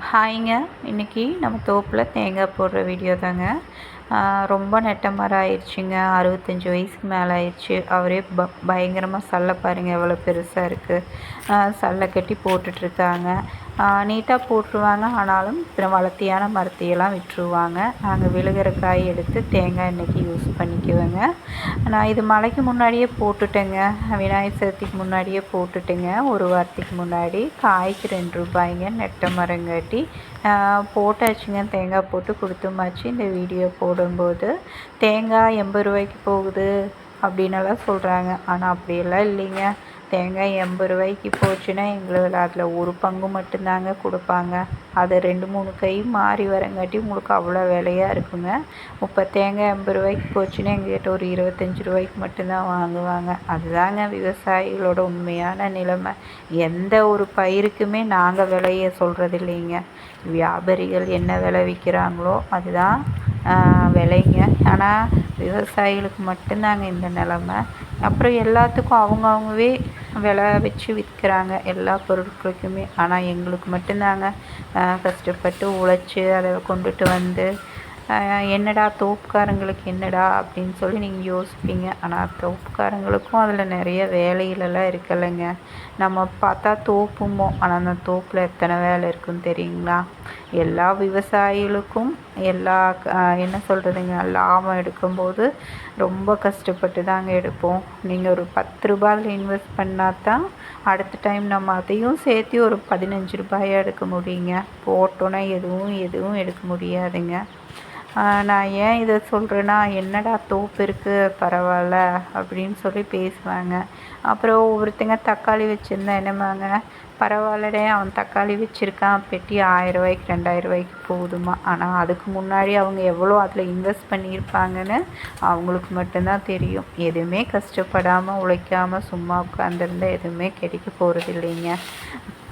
ஹாய்ங்க. இன்றைக்கி நம்ம தோப்பில் தேங்காய் போடுற வீடியோ தாங்க. ரொம்ப நெட்ட மரம் ஆயிடுச்சுங்க. 65 வயசுக்கு மேலே ஆயிடுச்சு. அவரே பயங்கரமாக சல்லை பாருங்கள் எவ்வளோ பெருசாக இருக்குது. சல்லை கட்டி போட்டுட்ருக்காங்க. நீட்டாக போட்டுருவாங்க. ஆனாலும் வளர்த்தியான மரத்தையெல்லாம் விட்டுருவாங்க. நாங்கள் விழுகிற காய் எடுத்து தேங்காய் இன்றைக்கி யூஸ் பண்ணிக்குவேங்க. நான் இது மழைக்கு முன்னாடியே போட்டுட்டேங்க. விநாயகர் சதுர்த்திக்கு முன்னாடியே போட்டுட்டேங்க. ஒரு வாரத்துக்கு முன்னாடி. காய்க்கு ரூ. 2 நெட்ட மரங்காட்டி போட்டாச்சுங்க. தேங்காய் போட்டு கொடுத்துமாச்சு. இந்த வீடியோ போடும்போது தேங்காய் ரூ. 80 போகுது அப்படின்னெல்லாம் சொல்கிறாங்க. ஆனால் அப்படியெல்லாம் இல்லைங்க. தேங்காய் ரூ. 80 போச்சுன்னா எங்களுக்கு அதில் ஒரு பங்கு மட்டும்தாங்க கொடுப்பாங்க. அதை 2-3 கை மாறி வரங்காட்டி உங்களுக்கு அவ்வளோ விலையாக இருக்குங்க. இப்போ தேங்காய் ரூ. 80 போச்சுன்னா எங்கள்கிட்ட ஒரு ரூ. 25 மட்டும்தான் வாங்குவாங்க. அதுதாங்க விவசாயிகளோட உண்மையான நிலைமை. எந்த ஒரு பயிருக்குமே நாங்கள் விலையை சொல்கிறது இல்லைங்க. வியாபாரிகள் என்ன விலை விற்கிறாங்களோ அதுதான் விலைங்க. ஆனால் விவசாயிகளுக்கு மட்டும்தாங்க இந்த நிலமை. அப்புறம் எல்லாத்துக்கும் அவங்கவுங்கவே விலை வச்சு விற்கிறாங்க எல்லா பொருட்களுக்குமே. ஆனால் எங்களுக்கு மட்டும்தாங்க கஷ்டப்பட்டு உழைச்சி அதை கொண்டுட்டு வந்து என்னடா தோப்புக்காரங்களுக்கு என்னடா அப்படின்னு சொல்லி நீங்கள் யோசிப்பீங்க. ஆனால் தோப்புக்காரங்களுக்கும் அதில் நிறைய வேலைகளெல்லாம் இருக்குல்லங்க. நம்ம பார்த்தா தோப்பும்போம். ஆனால் அந்த தோப்பில் எத்தனை வேலை இருக்குன்னு தெரியுங்களா? எல்லா விவசாயிகளுக்கும் எல்லா என்ன சொல்கிறதுங்க, லாபம் எடுக்கும்போது ரொம்ப கஷ்டப்பட்டு தாங்க எடுப்போம். நீங்கள் ஒரு ரூ. 10 இன்வெஸ்ட் பண்ணால் தான் அடுத்த டைம் நம்ம அதையும் சேர்த்து ஒரு ரூ. 15 எடுக்க முடியுங்க. போட்டோன்னா எதுவும் எடுக்க முடியாதுங்க. நான் ஏன் இதை சொல்கிறேன்னா, என்னடா தோப்பு இருக்குது பரவாயில்ல அப்படின்னு சொல்லி பேசுவாங்க. அப்புறம் ஒவ்வொருத்தங்க தக்காளி வச்சுருந்தா என்னமாங்க, பரவாயில்லடே அவன் தக்காளி வச்சுருக்கான், பெட்டி ரூ. 1000 ரூ. 2000 போகுதுமா. ஆனால் அதுக்கு முன்னாடி அவங்க எவ்வளோ அதில் இன்வெஸ்ட் பண்ணியிருப்பாங்கன்னு அவங்களுக்கு மட்டும்தான் தெரியும். எதுவுமே கஷ்டப்படாமல் உழைக்காமல் சும்மா உட்காந்துருந்தா எதுவுமே கிடைக்க போகிறது இல்லைங்க.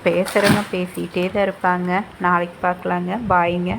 பேசுகிறவங்க பேசிகிட்டே தான் இருப்பாங்க. நாளைக்கு பார்க்கலாங்க. பாய்ங்க.